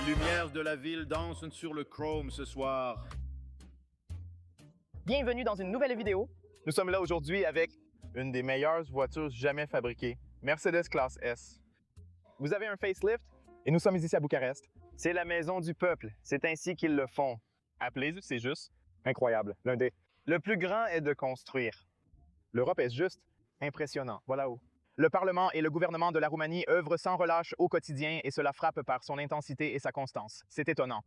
lumières de la ville dansent sur le chrome ce soir. Bienvenue dans une nouvelle vidéo. Nous sommes là aujourd'hui avec une des meilleures voitures jamais fabriquées, Mercedes Classe S. Vous avez un facelift et nous sommes ici à Bucarest. C'est la maison du peuple. C'est ainsi qu'ils le font. Appelez-le, c'est juste incroyable. L'un des... Le plus grand est de construire. L'Europe est juste impressionnant. Voilà où. Le Parlement et le gouvernement de la Roumanie œuvrent sans relâche au quotidien et cela frappe par son intensité et sa constance. C'est étonnant.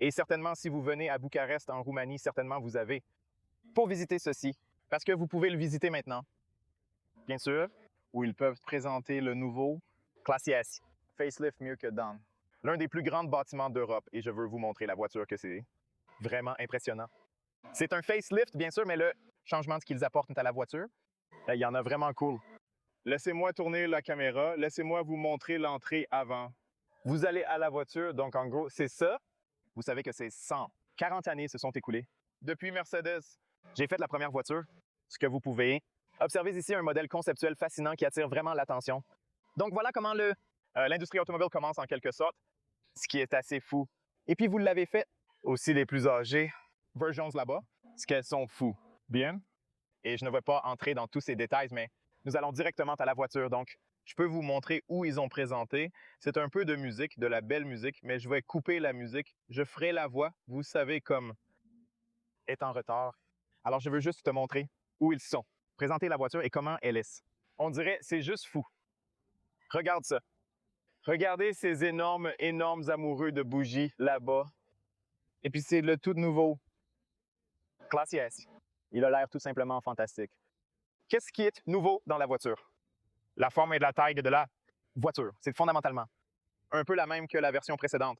Et certainement, si vous venez à Bucarest, en Roumanie, certainement vous avez pour visiter ceci, parce que vous pouvez le visiter maintenant. Bien sûr, où ils peuvent présenter le nouveau Classe S, facelift mieux que done. L'un des plus grands bâtiments d'Europe et je veux vous montrer la voiture que c'est. Vraiment impressionnant. C'est un facelift, bien sûr, mais le changement de ce qu'ils apportent à la voiture, il y en a vraiment cool. Laissez-moi tourner la caméra. Laissez-moi vous montrer l'entrée avant. Vous allez à la voiture, donc en gros, c'est ça. Vous savez que c'est 140 années se sont écoulées depuis Mercedes. J'ai fait la première voiture. Ce que vous pouvez observer ici, un modèle conceptuel fascinant qui attire vraiment l'attention. Donc voilà comment l'industrie automobile commence en quelque sorte, ce qui est assez fou. Et puis vous l'avez fait aussi les plus âgés, versions là-bas, ce qu'elles sont fous. Bien. Et je ne vais pas entrer dans tous ces détails, mais nous allons directement à la voiture. Donc, je peux vous montrer où ils ont présenté. C'est un peu de musique, de la belle musique, mais je vais couper la musique. Je ferai la voix. Vous savez comme est en retard. Alors, je veux juste te montrer où ils sont. Présenter la voiture et comment elle est. On dirait, c'est juste fou. Regarde ça. Regardez ces énormes amoureux de bougies là-bas. Et puis, c'est le tout nouveau Classe S. Il a l'air tout simplement fantastique. Qu'est-ce qui est nouveau dans la voiture? La forme et la taille de la voiture. C'est fondamentalement un peu la même que la version précédente.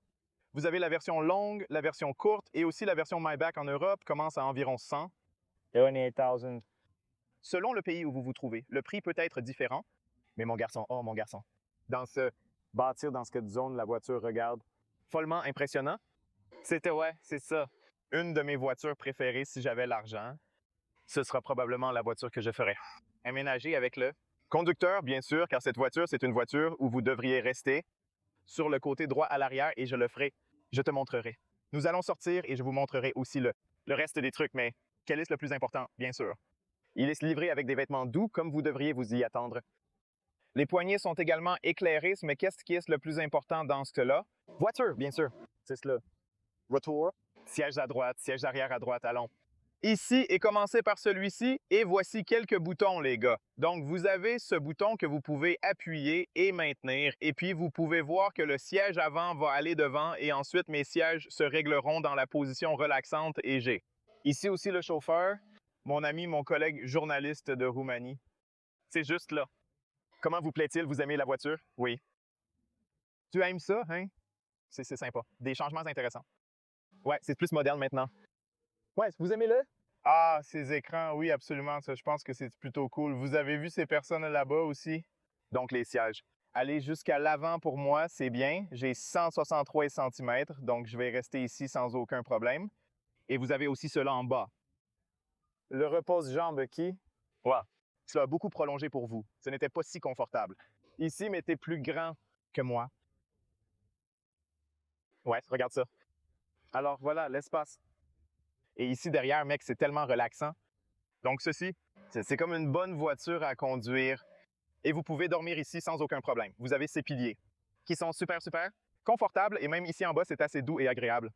Vous avez la version longue, la version courte et aussi la version Maybach en Europe commence à environ 100. 28,000. Selon le pays où vous vous trouvez, le prix peut être différent. Mais mon garçon, oh mon garçon, dans ce bâtir, dans cette zone, la voiture regarde follement impressionnant. Ouais, c'est ça. Une de mes voitures préférées si j'avais l'argent. Ce sera probablement la voiture que je ferai. Aménager avec le conducteur, bien sûr, car cette voiture, c'est une voiture où vous devriez rester sur le côté droit à l'arrière et je le ferai. Je te montrerai. Nous allons sortir et je vous montrerai aussi le reste des trucs, mais quel est le plus important? Bien sûr. Il est livré avec des vêtements doux, comme vous devriez vous y attendre. Les poignées sont également éclairées, mais qu'est-ce qui est le plus important dans ce cas-là? Voiture, bien sûr. C'est cela. Retour. Siège à droite, siège arrière à droite, allons. Ici, et commencez par celui-ci, et voici quelques boutons, les gars. Donc, vous avez ce bouton que vous pouvez appuyer et maintenir, et puis vous pouvez voir que le siège avant va aller devant, et ensuite, mes sièges se régleront dans la position relaxante et G. Ici aussi, le chauffeur, mon ami, mon collègue journaliste de Roumanie. C'est juste là. Comment vous plaît-il? Vous aimez la voiture? Oui. Tu aimes ça, hein? C'est sympa. Des changements intéressants. Ouais, c'est plus moderne maintenant. Ouais, vous aimez-le? Ah, ces écrans, oui, absolument. Ça, je pense que c'est plutôt cool. Vous avez vu ces personnes là-bas aussi? Donc, les sièges. Aller jusqu'à l'avant pour moi, c'est bien. J'ai 163 cm, donc je vais rester ici sans aucun problème. Et vous avez aussi cela en bas. Le repose-jambes qui? Ouais. Cela a beaucoup prolongé pour vous. Ce n'était pas si confortable. Ici, mais t'es plus grand que moi. Ouais, regarde ça. Alors voilà, l'espace. Et ici derrière, mec, c'est tellement relaxant. Donc ceci, c'est comme une bonne voiture à conduire. Et vous pouvez dormir ici sans aucun problème. Vous avez ces piliers qui sont super confortables et même ici en bas, c'est assez doux et agréable.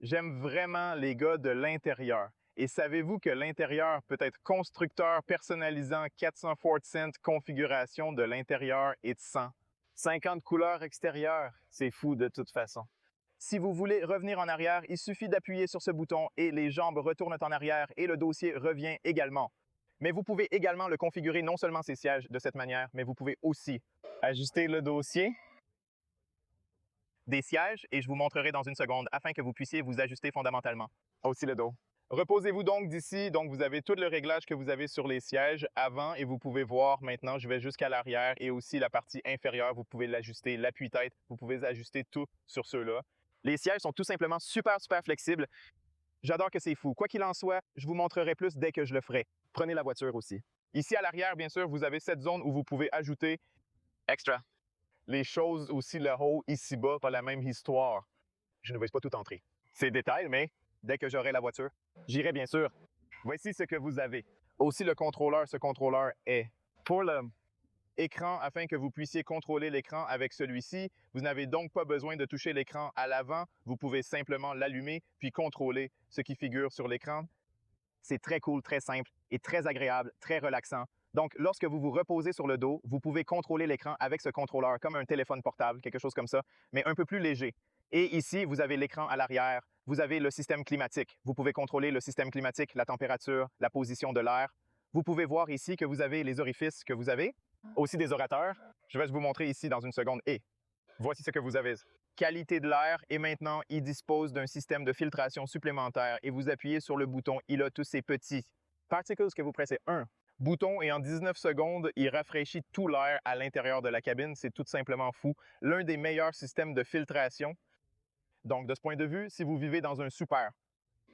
J'aime vraiment les gars de l'intérieur. Et savez-vous que l'intérieur peut être constructeur personnalisant 404 cents configuration de l'intérieur et de 100. 50 couleurs extérieures, c'est fou de toute façon. Si vous voulez revenir en arrière, il suffit d'appuyer sur ce bouton et les jambes retournent en arrière et le dossier revient également. Mais vous pouvez également le configurer non seulement ces sièges de cette manière, mais vous pouvez aussi ajuster le dossier des sièges et je vous montrerai dans une seconde afin que vous puissiez vous ajuster fondamentalement. Aussi le dos. Reposez-vous donc d'ici. Donc, vous avez tout le réglage que vous avez sur les sièges avant et vous pouvez voir maintenant, je vais jusqu'à l'arrière et aussi la partie inférieure. Vous pouvez l'ajuster, l'appui-tête. Vous pouvez ajuster tout sur ceux-là. Les sièges sont tout simplement super flexibles. J'adore que c'est fou. Quoi qu'il en soit, je vous montrerai plus dès que je le ferai. Prenez la voiture aussi. Ici à l'arrière, bien sûr, vous avez cette zone où vous pouvez ajouter extra. Les choses aussi, le haut, ici-bas, pas la même histoire. je ne vais pas tout entrer. Ces détails, mais dès que j'aurai la voiture, j'irai bien sûr. Voici ce que vous avez. Aussi le contrôleur, ce contrôleur est pour le écran afin que vous puissiez contrôler l'écran avec celui-ci. Vous n'avez donc pas besoin de toucher l'écran à l'avant. Vous pouvez simplement l'allumer puis contrôler ce qui figure sur l'écran. C'est très cool, très simple et très agréable, très relaxant. Donc, lorsque vous vous reposez sur le dos, vous pouvez contrôler l'écran avec ce contrôleur, comme un téléphone portable, quelque chose comme ça, mais un peu plus léger. Et ici, vous avez l'écran à l'arrière. Vous avez le système climatique. Vous pouvez contrôler le système climatique, la température, la position de l'air. Vous pouvez voir ici que vous avez les orifices que vous avez, aussi des orateurs. Je vais vous montrer ici dans une seconde. Et voici ce que vous avez. Qualité de l'air. Et maintenant, il dispose d'un système de filtration supplémentaire. Et vous appuyez sur le bouton, il a tous ces petits particles que vous pressez. Un bouton et en 19 secondes, il rafraîchit tout l'air à l'intérieur de la cabine. C'est tout simplement fou. L'un des meilleurs systèmes de filtration. Donc, de ce point de vue, si vous vivez dans un super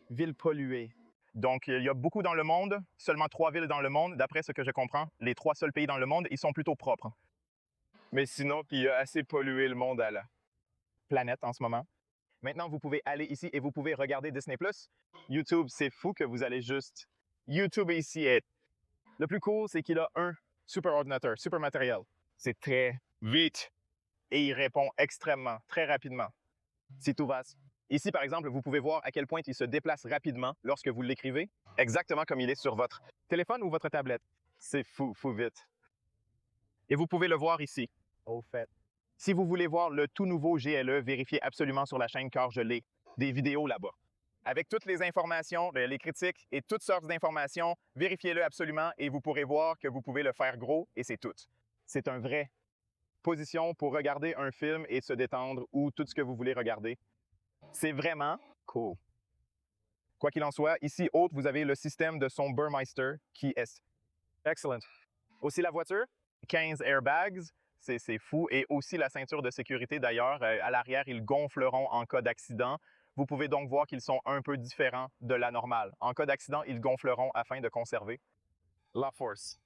ville polluée, donc il y a beaucoup dans le monde, seulement 3 villes dans le monde, d'après ce que je comprends, les 3 seuls pays dans le monde, ils sont plutôt propres. Mais sinon, puis il a assez pollué le monde à la Planète en ce moment. Maintenant, vous pouvez aller ici et vous pouvez regarder Disney+. YouTube, c'est fou que vous allez juste... YouTube ici est... Le plus cool, c'est qu'il a un super ordinateur, super matériel. C'est très vite et il répond extrêmement, très rapidement. Si tout va. Ici, par exemple, vous pouvez voir à quel point il se déplace rapidement lorsque vous l'écrivez, exactement comme il est sur votre téléphone ou votre tablette. C'est fou, fou vite. Et vous pouvez le voir ici. Au fait. Si vous voulez voir le tout nouveau GLE, vérifiez absolument sur la chaîne car je l'ai des vidéos là-bas. Avec toutes les informations, les critiques et toutes sortes d'informations, vérifiez-le absolument et vous pourrez voir que vous pouvez le faire gros et c'est tout. C'est un vrai position pour regarder un film et se détendre ou tout ce que vous voulez regarder. C'est vraiment cool. Quoi qu'il en soit, ici, haute, vous avez le système de son Burmeister qui est excellent. Aussi la voiture, 15 airbags, c'est fou. Et aussi la ceinture de sécurité d'ailleurs. À l'arrière, ils gonfleront en cas d'accident. Vous pouvez donc voir qu'ils sont un peu différents de la normale. En cas d'accident, ils gonfleront afin de conserver la force.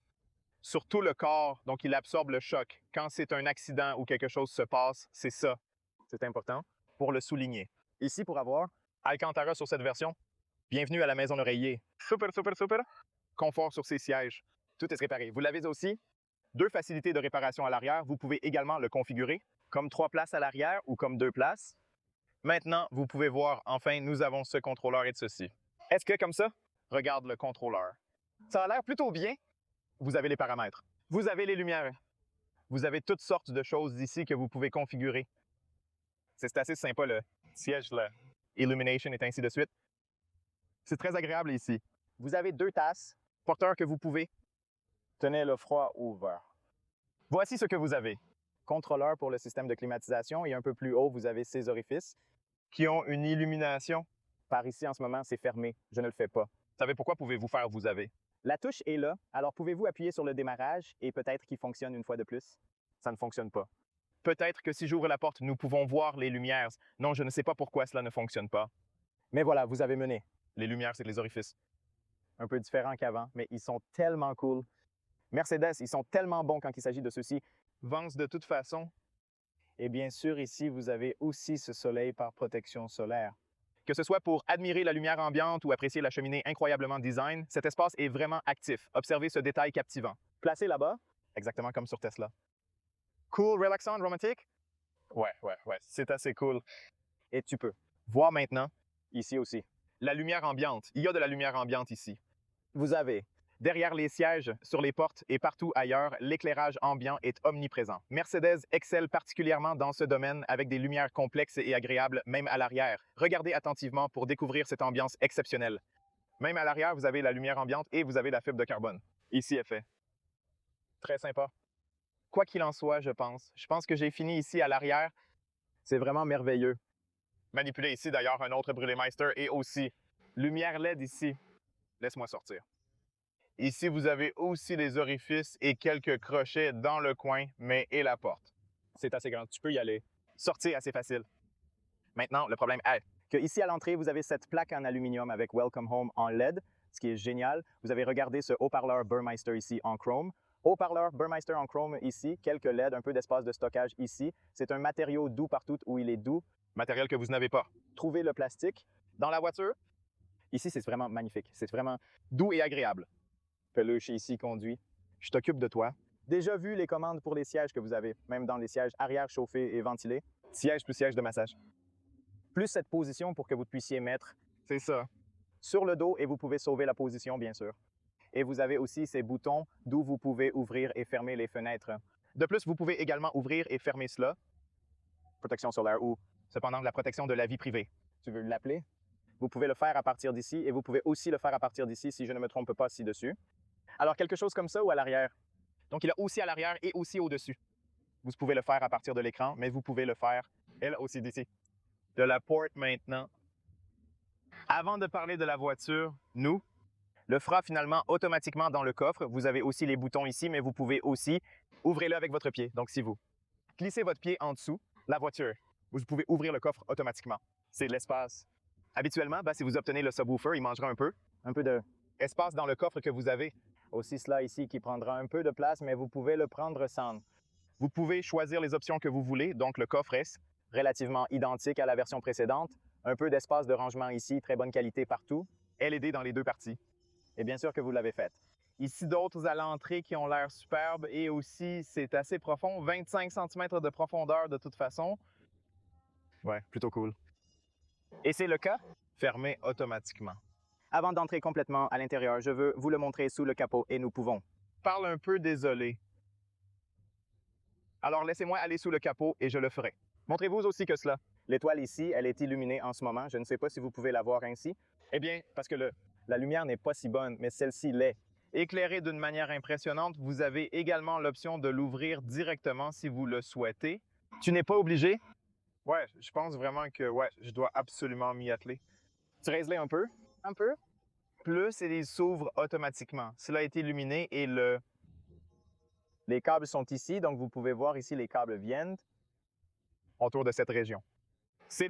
Sur tout le corps, donc il absorbe le choc. Quand c'est un accident ou quelque chose se passe, c'est ça. C'est important pour le souligner. Ici, pour avoir Alcantara sur cette version, bienvenue à la maison d'oreiller. Super, super, super. Confort sur ses sièges. Tout est réparé. Vous l'avez aussi. 2 facilités de réparation à l'arrière. Vous pouvez également le configurer comme 3 places à l'arrière ou comme 2 places. Maintenant, vous pouvez voir, enfin, nous avons ce contrôleur et ceci. Est-ce que comme ça, regarde le contrôleur. Ça a l'air plutôt bien. Vous avez les paramètres. Vous avez les lumières. Vous avez toutes sortes de choses ici que vous pouvez configurer. C'est assez sympa, le siège, la illumination et ainsi de suite. C'est très agréable ici. Vous avez 2 tasses, porteurs que vous pouvez. Tenez le froid ouvert. Voici ce que vous avez. Contrôleur pour le système de climatisation et un peu plus haut, vous avez ces orifices qui ont une illumination. Par ici, en ce moment, c'est fermé. Je ne le fais pas. Vous savez pourquoi pouvez-vous faire vous avez? La touche est là, alors pouvez-vous appuyer sur le démarrage et peut-être qu'il fonctionne une fois de plus? Ça ne fonctionne pas. Peut-être que si j'ouvre la porte, nous pouvons voir les lumières. Non, je ne sais pas pourquoi cela ne fonctionne pas. Mais voilà, vous avez mené. Les lumières, c'est les orifices. Un peu différents qu'avant, mais ils sont tellement cool. Mercedes, ils sont tellement bons quand il s'agit de ceux-ci. Vance de toute façon. Et bien sûr, ici, vous avez aussi ce soleil par protection solaire. Que ce soit pour admirer la lumière ambiante ou apprécier la cheminée incroyablement design, cet espace est vraiment actif. Observez ce détail captivant. Placé là-bas, exactement comme sur Tesla. Cool, relaxant, romantique? Ouais, c'est assez cool. Et tu peux voir maintenant, ici aussi, la lumière ambiante. Il y a de la lumière ambiante ici. Vous avez, derrière les sièges, sur les portes et partout ailleurs, l'éclairage ambiant est omniprésent. Mercedes excelle particulièrement dans ce domaine avec des lumières complexes et agréables, même à l'arrière. Regardez attentivement pour découvrir cette ambiance exceptionnelle. Même à l'arrière, vous avez la lumière ambiante et vous avez la fibre de carbone. Ici est fait. Très sympa. Quoi qu'il en soit, je pense que j'ai fini ici à l'arrière. C'est vraiment merveilleux. Manipulé ici d'ailleurs un autre Brülemeister et aussi lumière LED ici. Laisse-moi sortir. Ici, vous avez aussi les orifices et quelques crochets dans le coin, mais et la porte. C'est assez grand, tu peux y aller. Sortir assez facile. Maintenant, le problème est que ici à l'entrée, vous avez cette plaque en aluminium avec Welcome Home en LED, ce qui est génial. Vous avez regardé ce haut-parleur Burmeister ici en chrome. Haut-parleur Burmeister en chrome ici, quelques LED, un peu d'espace de stockage ici. C'est un matériau doux partout où il est doux. matériel que vous n'avez pas. Trouvez le plastique dans la voiture. Ici, c'est vraiment magnifique. C'est vraiment doux et agréable. Peluche ici conduit. Je t'occupe de toi. Déjà vu les commandes pour les sièges que vous avez, même dans les sièges arrière chauffés et ventilés. Siège plus siège de massage. Plus cette position pour que vous puissiez mettre, c'est ça, sur le dos et vous pouvez sauver la position, bien sûr. Et vous avez aussi ces boutons d'où vous pouvez ouvrir et fermer les fenêtres. De plus, vous pouvez également ouvrir et fermer cela. Protection solaire ou cependant de la protection de la vie privée. Tu veux l'appeler? Vous pouvez le faire à partir d'ici et vous pouvez aussi le faire à partir d'ici si je ne me trompe pas ci-dessus. Alors quelque chose comme ça ou à l'arrière? Donc il a aussi à l'arrière et aussi au-dessus. Vous pouvez le faire à partir de l'écran, mais vous pouvez le faire, elle aussi d'ici. De la porte maintenant. Avant de parler de la voiture, nous, le fera finalement automatiquement dans le coffre. Vous avez aussi les boutons ici, mais vous pouvez aussi ouvrir-le avec votre pied. Donc si vous glissez votre pied en dessous, la voiture, vous pouvez ouvrir le coffre automatiquement. C'est de l'espace. Habituellement, si vous obtenez le subwoofer, il mangera un peu d'espace dans le coffre que vous avez. Aussi cela ici qui prendra un peu de place, mais vous pouvez le prendre sans. Vous pouvez choisir les options que vous voulez. Donc le coffre est relativement identique à la version précédente. Un peu d'espace de rangement ici, très bonne qualité partout. LED dans les deux parties. Et bien sûr que vous l'avez fait. Ici, d'autres à l'entrée qui ont l'air superbes et aussi, c'est assez profond. 25 cm de profondeur de toute façon. Ouais, plutôt cool. Et c'est le cas fermé automatiquement. Avant d'entrer complètement à l'intérieur, je veux vous le montrer sous le capot et nous pouvons. Parle un peu désolé. Alors laissez-moi aller sous le capot et je le ferai. Montrez-vous aussi que cela. L'étoile ici, elle est illuminée en ce moment. Je ne sais pas si vous pouvez la voir ainsi. Eh bien, parce que la lumière n'est pas si bonne, mais celle-ci l'est. Éclairée d'une manière impressionnante, vous avez également l'option de l'ouvrir directement si vous le souhaitez. Tu n'es pas obligé. Ouais, je pense vraiment que je dois absolument m'y atteler. Tu raises-les un peu. Un peu. Plus et il s'ouvre automatiquement. Cela a été illuminé et les câbles sont ici, donc vous pouvez voir ici les câbles viennent autour de cette région. C'est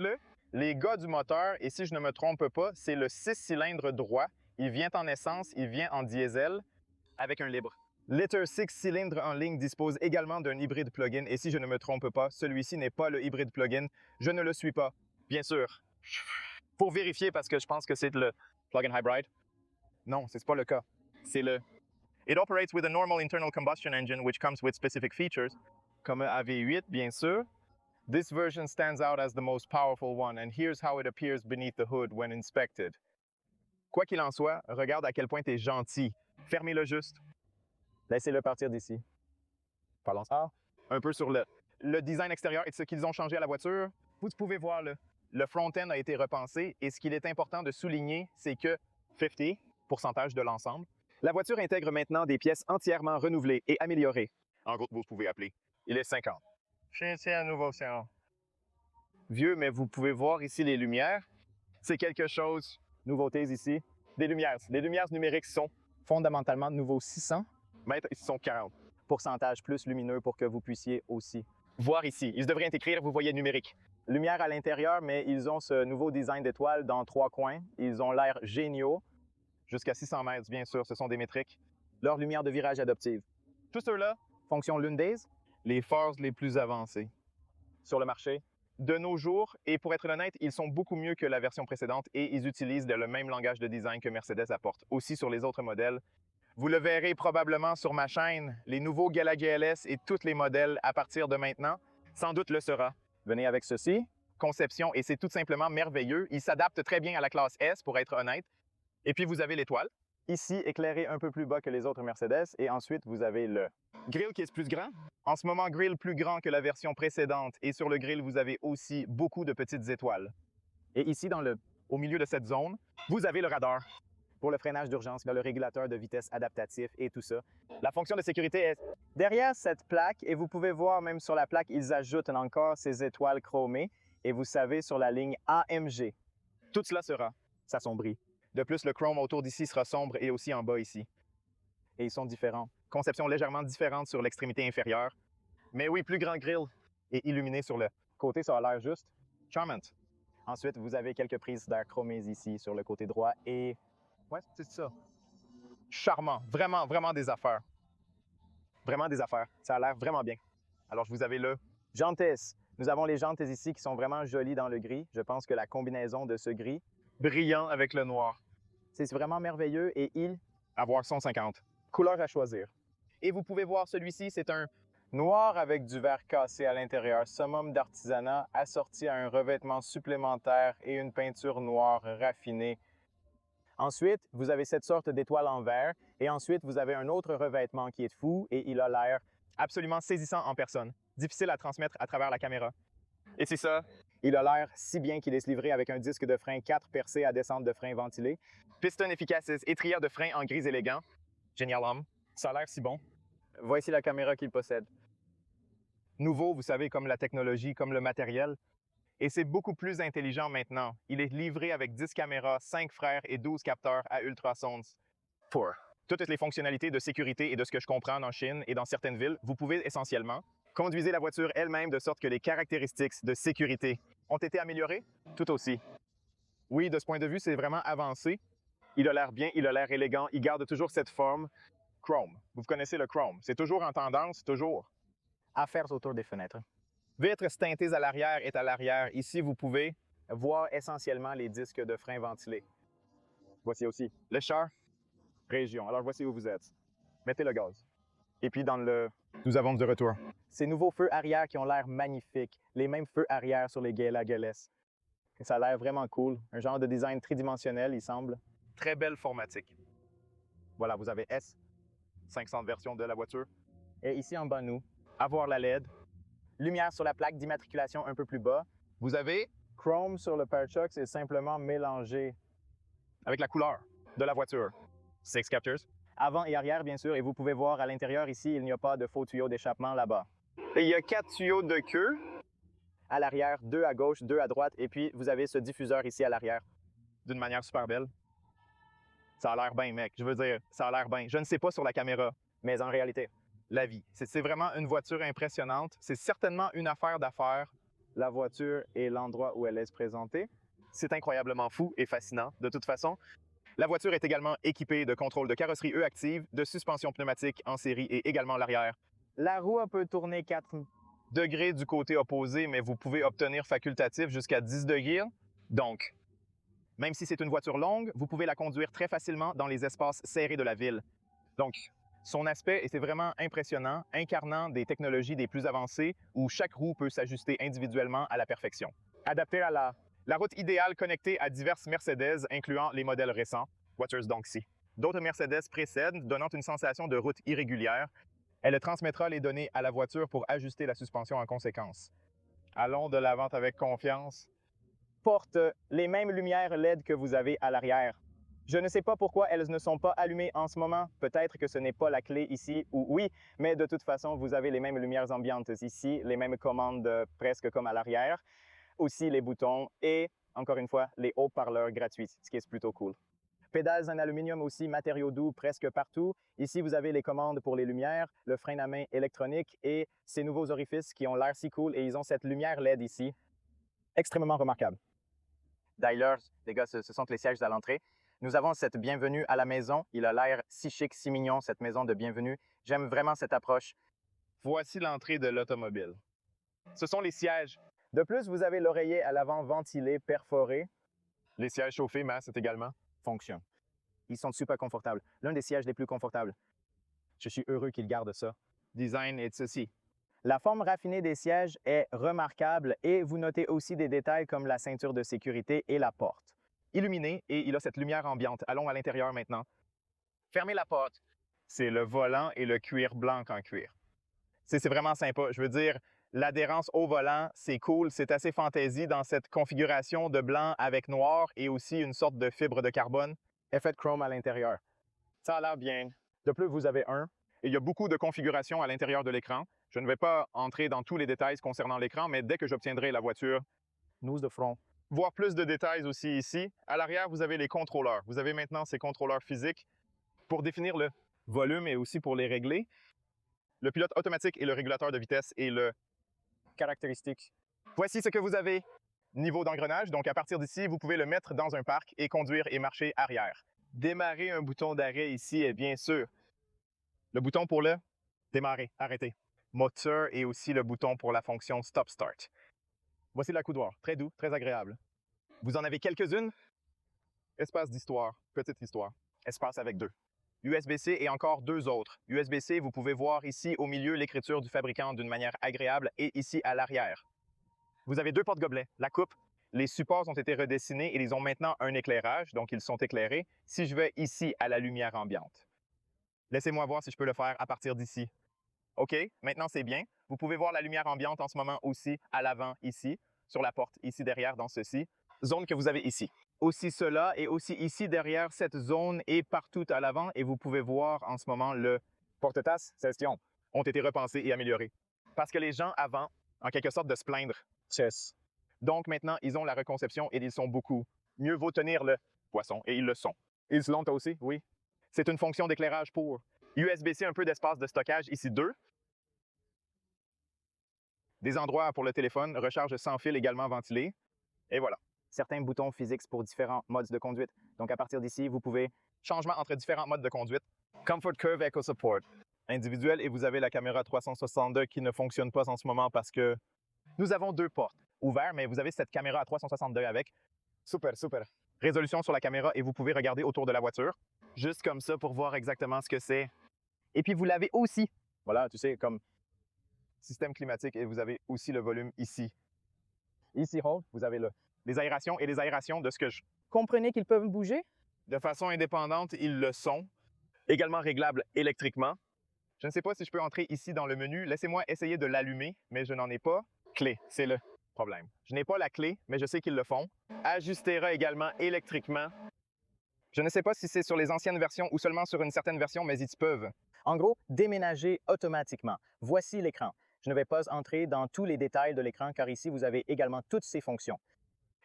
les gars du moteur, et si je ne me trompe pas, c'est le 6 cylindres droit. Il vient en essence, il vient en diesel avec un libre. Liter 6 cylindres en ligne dispose également d'un hybride plug-in, et si je ne me trompe pas, celui-ci n'est pas le hybride plug-in. Je ne le suis pas, bien sûr. Pour vérifier, parce que je pense que c'est le plug-in hybrid. Non, c'est pas le cas. C'est le... It operates with a normal internal combustion engine which comes with specific features. Comme un AV8, bien sûr. This version stands out as the most powerful one, and here's how it appears beneath the hood when inspected. Quoi qu'il en soit, regarde à quel point tu es gentil. Fermez-le juste. Laissez-le partir d'ici. Parlons un peu sur le design extérieur et ce qu'ils ont changé à la voiture. Vous pouvez voir le front-end a été repensé et ce qu'il est important de souligner, c'est que 50, pourcentage de l'ensemble, la voiture intègre maintenant des pièces entièrement renouvelées et améliorées. En gros, vous pouvez appeler. Il est 50. C'est à nouveau, c'est un... Vieux, mais vous pouvez voir ici les lumières. C'est quelque chose. Nouveautés ici. Des lumières. Les lumières numériques sont fondamentalement de nouveau 600. Mètres, ici sont 40. Pourcentage plus lumineux pour que vous puissiez aussi voir ici. Ils devraient écrire, vous voyez, numérique. Lumière à l'intérieur, mais ils ont ce nouveau design d'étoiles dans 3 coins. Ils ont l'air géniaux. Jusqu'à 600 mètres, bien sûr, ce sont des métriques. Leur lumière de virage adoptive. Tout ceux-là, fonction Lune Days, les phares les plus avancés sur le marché. De nos jours, et pour être honnête, ils sont beaucoup mieux que la version précédente et ils utilisent le même langage de design que Mercedes apporte. Aussi sur les autres modèles. Vous le verrez probablement sur ma chaîne, les nouveaux Galaga LS et tous les modèles à partir de maintenant, sans doute le sera. Venez avec ceci, conception, et c'est tout simplement merveilleux. Il s'adapte très bien à la classe S, pour être honnête. Et puis vous avez l'étoile. Ici, éclairé un peu plus bas que les autres Mercedes, et ensuite vous avez le grill qui est plus grand. En ce moment, grill plus grand que la version précédente, et sur le grill, vous avez aussi beaucoup de petites étoiles. Et ici, au milieu de cette zone, vous avez le radar. Pour le freinage d'urgence, le régulateur de vitesse adaptatif et tout ça. La fonction de sécurité est derrière cette plaque, et vous pouvez voir même sur la plaque, ils ajoutent encore ces étoiles chromées, et vous savez sur la ligne AMG. Tout cela sera s'assombrit. De plus, le chrome autour d'ici sera sombre et aussi en bas ici. Et ils sont différents. Conception légèrement différente sur l'extrémité inférieure. Mais oui, plus grand grill et illuminé sur le côté, ça a l'air juste charmant. Ensuite, vous avez quelques prises d'air chromées ici sur le côté droit et... ouais, c'est ça. Charmant. Vraiment, vraiment des affaires. Vraiment des affaires. Ça a l'air vraiment bien. Alors, vous avez le jantes Nous avons les jantes ici qui sont vraiment jolies dans le gris. Je pense que la combinaison de ce gris, Brillant avec le noir. c'est vraiment merveilleux et il Avoir 150. couleur à choisir. Et vous pouvez voir celui-ci, c'est un noir avec du verre cassé à l'intérieur, summum d'artisanat assorti à un revêtement supplémentaire et une peinture noire raffinée. Ensuite, vous avez cette sorte d'étoile en verre et ensuite, vous avez un autre revêtement qui est fou et il a l'air absolument saisissant en personne, difficile à transmettre à travers la caméra. Et c'est ça, il a l'air si bien qu'il est se livré avec un disque de frein 4 percé à descente de frein ventilé, piston efficace, étrière de frein en gris élégant. Génial homme, ça a l'air si bon. Voici la caméra qu'il possède. Nouveau, vous savez, comme la technologie, comme le matériel. Et c'est beaucoup plus intelligent maintenant. Il est livré avec 10 caméras, 5 frères et 12 capteurs à ultrasons. Pour toutes les fonctionnalités de sécurité et de ce que je comprends en Chine et dans certaines villes, vous pouvez essentiellement conduire la voiture elle-même de sorte que les caractéristiques de sécurité ont été améliorées tout aussi. Oui, de ce point de vue, c'est vraiment avancé. Il a l'air bien, il a l'air élégant, il garde toujours cette forme. Chrome. Vous connaissez le chrome. C'est toujours en tendance, toujours. Affaires autour des fenêtres. Vitres teintées à l'arrière est à l'arrière. Ici, vous pouvez voir essentiellement les disques de frein ventilés. Voici aussi le char, région. Alors, voici où vous êtes. Mettez le gaz. Et puis, nous avons du retour. Ces nouveaux feux arrière qui ont l'air magnifiques. Les mêmes feux arrière sur les Gela Geles. Ça a l'air vraiment cool. Un genre de design tridimensionnel, il semble. Très belle formatique. Voilà, vous avez S, 500 versions de la voiture. Et ici en bas, nous, avoir la LED. Lumière sur la plaque d'immatriculation un peu plus bas. Vous avez, Chrome sur le pare-choc, c'est simplement mélangé. avec la couleur de la voiture, 6 capteurs. Avant et arrière, bien sûr, et vous pouvez voir à l'intérieur ici, il n'y a pas de faux tuyaux d'échappement là-bas. Et il y a 4 tuyaux de queue. À l'arrière, 2 à gauche, 2 à droite, et puis vous avez ce diffuseur ici à l'arrière. D'une manière super belle. Ça a l'air bien, mec. Je veux dire, ça a l'air bien. Je ne sais pas sur la caméra, mais en réalité, La vie. C'est vraiment une voiture impressionnante. C'est certainement une affaire d'affaires. la voiture et l'endroit où elle est présentée. C'est incroyablement fou et fascinant. De toute façon, la voiture est également équipée de contrôle de carrosserie E-active, de suspension pneumatique en série et également l'arrière. La roue peut tourner 4 Degrés du côté opposé, mais vous pouvez obtenir facultatif jusqu'à 10 degrés. Donc, même si c'est une voiture longue, vous pouvez la conduire très facilement dans les espaces serrés de la ville. Donc, son aspect était vraiment impressionnant, incarnant des technologies des plus avancées où chaque roue peut s'ajuster individuellement à la perfection. adaptée à La route idéale connectée à diverses Mercedes, incluant les modèles récents, Waters Donksy. D'autres Mercedes précèdent, donnant une sensation de route irrégulière. Elle transmettra les données à la voiture pour ajuster la suspension en conséquence. Allons de l'avant avec confiance. Porte les mêmes lumières LED que vous avez à l'arrière. Je ne sais pas pourquoi elles ne sont pas allumées en ce moment. Peut-être que ce n'est pas la clé ici ou oui, mais de toute façon, vous avez les mêmes lumières ambiantes ici, les mêmes commandes presque comme à l'arrière, aussi les boutons et, encore une fois, les haut-parleurs gratuits, ce qui est plutôt cool. Pédales en aluminium aussi, matériaux doux presque partout. Ici, vous avez les commandes pour les lumières, le frein à main électronique et ces nouveaux orifices qui ont l'air si cool et ils ont cette lumière LED ici. Extrêmement remarquable. Dialers, les gars, ce sont les sièges à l'entrée. Nous avons cette bienvenue à la maison. Il a l'air si chic, si mignon, cette maison de bienvenue. J'aime vraiment cette approche. Voici l'entrée de l'automobile. Ce sont les sièges. De plus, vous avez l'oreiller à l'avant ventilé, perforé. Les sièges chauffés, Mass, également. Fonctionne. Ils sont super confortables. L'un des sièges les plus confortables. Je suis heureux qu'ils gardent ça. Design est ceci. La forme raffinée des sièges est remarquable et vous notez aussi des détails comme la ceinture de sécurité et la porte. Illuminé et il a cette lumière ambiante. Allons à l'intérieur maintenant. Fermez la porte. C'est le volant et le cuir blanc en cuir. C'est vraiment sympa. Je veux dire, l'adhérence au volant, c'est cool. C'est assez fantaisie dans cette configuration de blanc avec noir et aussi une sorte de fibre de carbone. Effet de chrome à l'intérieur. Ça a l'air bien. De plus, vous avez Et il y a beaucoup de configurations à l'intérieur de l'écran. Je ne vais pas entrer dans tous les détails concernant l'écran, mais dès que j'obtiendrai la voiture, nous de front. Voir plus de détails aussi ici. À l'arrière, vous avez les contrôleurs. Vous avez maintenant ces contrôleurs physiques pour définir le volume et aussi pour les régler. Le pilote automatique et le régulateur de vitesse et le caractéristique. Voici ce que vous avez. Niveau d'engrenage, donc à partir d'ici, vous pouvez le mettre dans un parc et conduire et marcher arrière. Démarrer un bouton d'arrêt ici est bien sûr le bouton pour le démarrer, arrêter. moteur et aussi le bouton pour la fonction Stop Start. Voici la coudoir, très doux, très agréable. Vous en avez quelques-unes? Espace d'histoire, petite histoire. Espace avec 2. USB-C et encore 2 autres. USB-C, vous pouvez voir ici au milieu l'écriture du fabricant d'une manière agréable et ici à l'arrière. Vous avez 2 porte-gobelets, la coupe. Les supports ont été redessinés et ils ont maintenant un éclairage, donc ils sont éclairés. Si je vais ici à la lumière ambiante. Laissez-moi voir si je peux le faire à partir d'ici. OK, maintenant c'est bien. Vous pouvez voir la lumière ambiante en ce moment aussi à l'avant ici, sur la porte ici derrière dans ceci. Zone que vous avez ici. Aussi cela et aussi ici derrière cette zone et partout à l'avant et vous pouvez voir en ce moment le porte-tasse, session, ont été repensés et améliorés. Parce que les gens avant, en quelque sorte, de se plaindre. Chess. Donc maintenant, ils ont la reconception et ils sont beaucoup. Mieux vaut tenir le poisson et ils le sont. Ils l'ont aussi, oui. C'est une fonction d'éclairage pour USB-C, un peu d'espace de stockage, ici 2. Des endroits pour le téléphone, recharge sans fil également ventilé. Et voilà. Certains boutons physiques pour différents modes de conduite. Donc à partir d'ici, vous pouvez changement entre différents modes de conduite. Comfort Curve Eco Support. Individuel et vous avez la caméra 360 qui ne fonctionne pas en ce moment parce que nous avons 2 portes ouvertes, mais vous avez cette caméra à 360 avec. Super, super. Résolution sur la caméra et vous pouvez regarder autour de la voiture. Juste comme ça pour voir exactement ce que c'est. Et puis vous l'avez aussi. Voilà, tu sais, comme système climatique et vous avez aussi le volume ici. Ici, vous avez les aérations et les aérations de ce que je... Comprenez qu'ils peuvent bouger? De façon indépendante, ils le sont. Également réglables électriquement. Je ne sais pas si je peux entrer ici dans le menu. Laissez-moi essayer de l'allumer, mais je n'en ai pas. Clé, c'est le problème. Je n'ai pas la clé, mais je sais qu'ils le font. Ajustera également électriquement. Je ne sais pas si c'est sur les anciennes versions ou seulement sur une certaine version, mais ils peuvent. En gros, déménager automatiquement. Voici l'écran. Je ne vais pas entrer dans tous les détails de l'écran car ici, vous avez également toutes ces fonctions.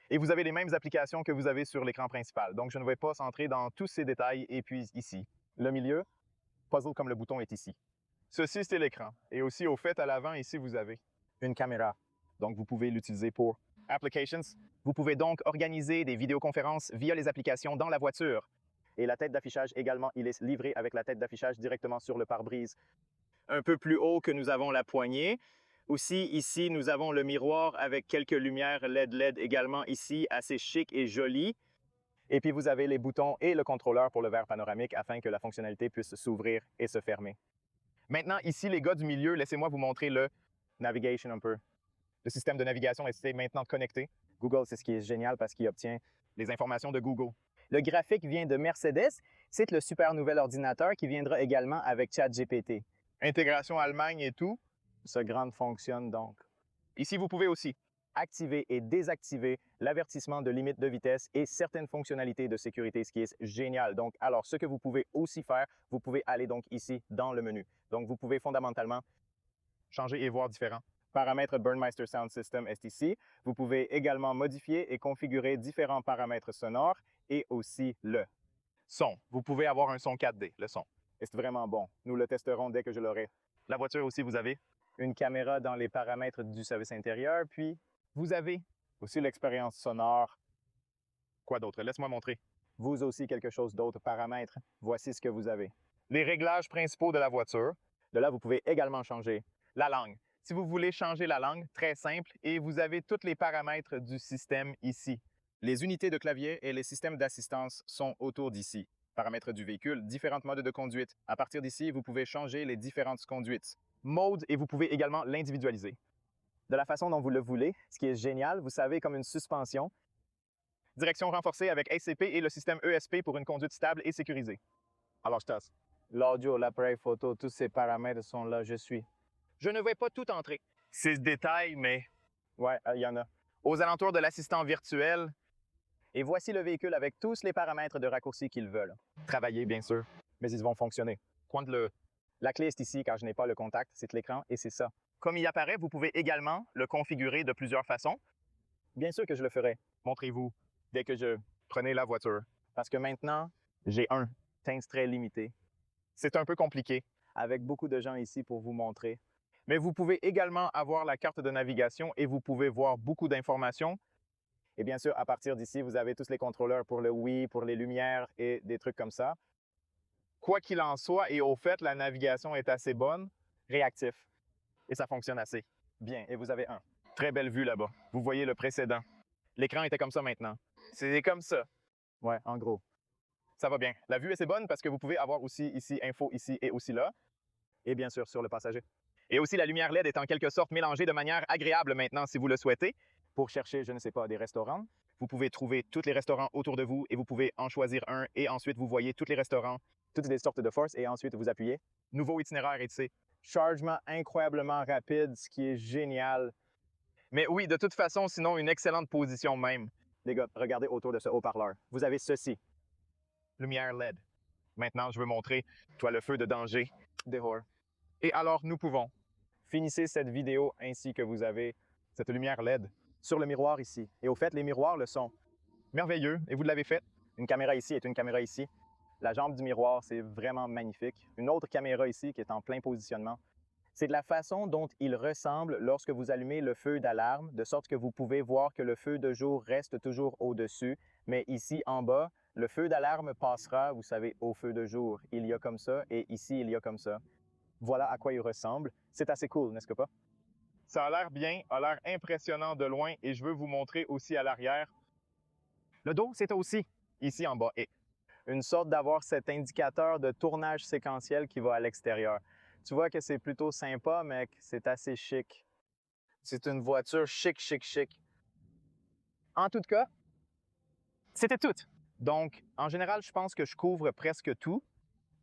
Et vous avez les mêmes applications que vous avez sur l'écran principal. Donc, je ne vais pas entrer dans tous ces détails. Et puis ici, le milieu, puzzle comme le bouton est ici. Ceci, c'est l'écran. Et aussi, au fait, à l'avant, ici, vous avez une caméra. Donc, vous pouvez l'utiliser pour Applications. Vous pouvez donc organiser des vidéoconférences via les applications dans la voiture. Et la tête d'affichage également, il est livré avec la tête d'affichage directement sur le pare-brise. Un peu plus haut que nous avons la poignée. Aussi, ici, nous avons le miroir avec quelques lumières LED également ici, assez chic et joli. Et puis, vous avez les boutons et le contrôleur pour le verre panoramique afin que la fonctionnalité puisse s'ouvrir et se fermer. Maintenant, ici, les gars du milieu, laissez-moi vous montrer le navigation un peu. Le système de navigation est maintenant connecté. Google, c'est ce qui est génial parce qu'il obtient les informations de Google. Le graphique vient de Mercedes. C'est le super nouvel ordinateur qui viendra également avec ChatGPT. Intégration Allemagne et tout. Ce grand fonctionne donc. Ici, vous pouvez aussi activer et désactiver l'avertissement de limite de vitesse et certaines fonctionnalités de sécurité, ce qui est génial. Donc, alors, ce que vous pouvez aussi faire, vous pouvez aller donc ici dans le menu. Donc, vous pouvez fondamentalement changer et voir différents paramètres Burnmeister Sound System est ici. Vous pouvez également modifier et configurer différents paramètres sonores et aussi le son. Vous pouvez avoir un son 4D, le son. Et c'est vraiment bon. Nous le testerons dès que je l'aurai. La voiture aussi, vous avez une caméra dans les paramètres du service intérieur, puis vous avez aussi l'expérience sonore. Quoi d'autre? Laisse-moi montrer. Vous aussi quelque chose d'autre, paramètres. Voici ce que vous avez. Les réglages principaux de la voiture. De là, vous pouvez également changer la langue. Si vous voulez changer la langue, très simple, et vous avez tous les paramètres du système ici. Les unités de clavier et les systèmes d'assistance sont autour d'ici. Paramètres du véhicule, différents modes de conduite. À partir d'ici, vous pouvez changer les différentes conduites. Mode, et vous pouvez également l'individualiser. De la façon dont vous le voulez, ce qui est génial, vous savez, comme une suspension. Direction renforcée avec ACP et le système ESP pour une conduite stable et sécurisée. Alors, je tasse. L'audio, l'appareil photo, tous ces paramètres sont là, je suis. Je ne vais pas tout entrer. C'est ce détail, mais... Ouais, il y en a. Aux alentours de l'assistant virtuel. Et voici le véhicule avec tous les paramètres de raccourci qu'ils veulent. Travailler, bien sûr, mais ils vont fonctionner. La clé est ici, car je n'ai pas le contact, c'est l'écran et c'est ça. Comme il apparaît, vous pouvez également le configurer de plusieurs façons. Bien sûr que je le ferai. Montrez-vous dès que je prenais la voiture. Parce que maintenant, j'ai un teint très limité. C'est un peu compliqué. Avec beaucoup de gens ici pour vous montrer. Mais vous pouvez également avoir la carte de navigation et vous pouvez voir beaucoup d'informations. Et bien sûr, à partir d'ici, vous avez tous les contrôleurs pour le Wii, pour les lumières et des trucs comme ça. Quoi qu'il en soit, et au fait, la navigation est assez bonne. Réactif. Et ça fonctionne assez. Bien, et vous avez un. Très belle vue là-bas. Vous voyez le précédent. L'écran était comme ça maintenant. C'est comme ça. Ouais, en gros. Ça va bien. La vue est assez bonne parce que vous pouvez avoir aussi ici info ici et aussi là. Et bien sûr, sur le passager. Et aussi la lumière LED est en quelque sorte mélangée de manière agréable maintenant si vous le souhaitez. Pour chercher, je ne sais pas, des restaurants. Vous pouvez trouver tous les restaurants autour de vous et vous pouvez en choisir un et ensuite vous voyez tous les restaurants. Toutes les sortes de force et ensuite vous appuyez. Nouveau itinéraire ici. Chargement incroyablement rapide, ce qui est génial. Mais oui, de toute façon, sinon une excellente position même. Les gars, regardez autour de ce haut-parleur. Vous avez ceci. Lumière LED. Maintenant, je veux montrer, toi, le feu de danger. Dehors. Et alors, nous pouvons. Finissez cette vidéo ainsi que vous avez Cette lumière LED. sur le miroir ici. Et au fait, les miroirs le sont. Merveilleux. Et vous l'avez fait. Une caméra ici est une caméra ici. La jambe du miroir, c'est vraiment magnifique. Une autre caméra ici qui est en plein positionnement. C'est de la façon dont il ressemble lorsque vous allumez le feu d'alarme, de sorte que vous pouvez voir que le feu de jour reste toujours au-dessus, mais ici en bas, le feu d'alarme passera, vous savez, au feu de jour. Il y a comme ça et ici, il y a comme ça. Voilà à quoi il ressemble. C'est assez cool, n'est-ce pas? Ça a l'air bien, a l'air impressionnant de loin et je veux vous montrer aussi à l'arrière. Le dos, c'est aussi Ici en bas. Et une sorte d'avoir cet indicateur de tournage séquentiel qui va à l'extérieur. Tu vois que c'est plutôt sympa, mec. C'est assez chic. C'est une voiture chic, chic, chic. En tout cas, c'était tout. Donc, en général, je pense que je couvre presque tout.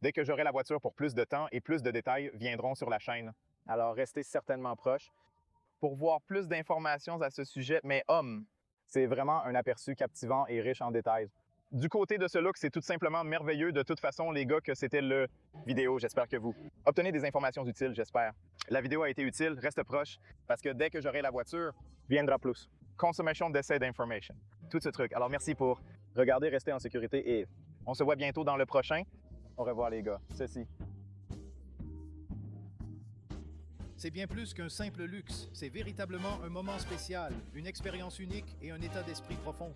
Dès que j'aurai la voiture pour plus de temps et plus de détails viendront sur la chaîne. alors restez certainement proche. Pour voir plus d'informations à ce sujet, mais C'est vraiment un aperçu captivant et riche en détails. du côté de ce look, c'est tout simplement merveilleux. De toute façon, les gars, que c'était le vidéo. J'espère que vous obtenez des informations utiles, j'espère. La vidéo a été utile, reste proche, parce que dès que j'aurai la voiture, Viendra plus. consommation d'essais d'information. Tout ce truc. Alors, merci pour. Regardez, restez en sécurité et On se voit bientôt dans le prochain. au revoir les gars. Ceci. C'est bien plus qu'un simple luxe, c'est véritablement un moment spécial, une expérience unique et un état d'esprit profond.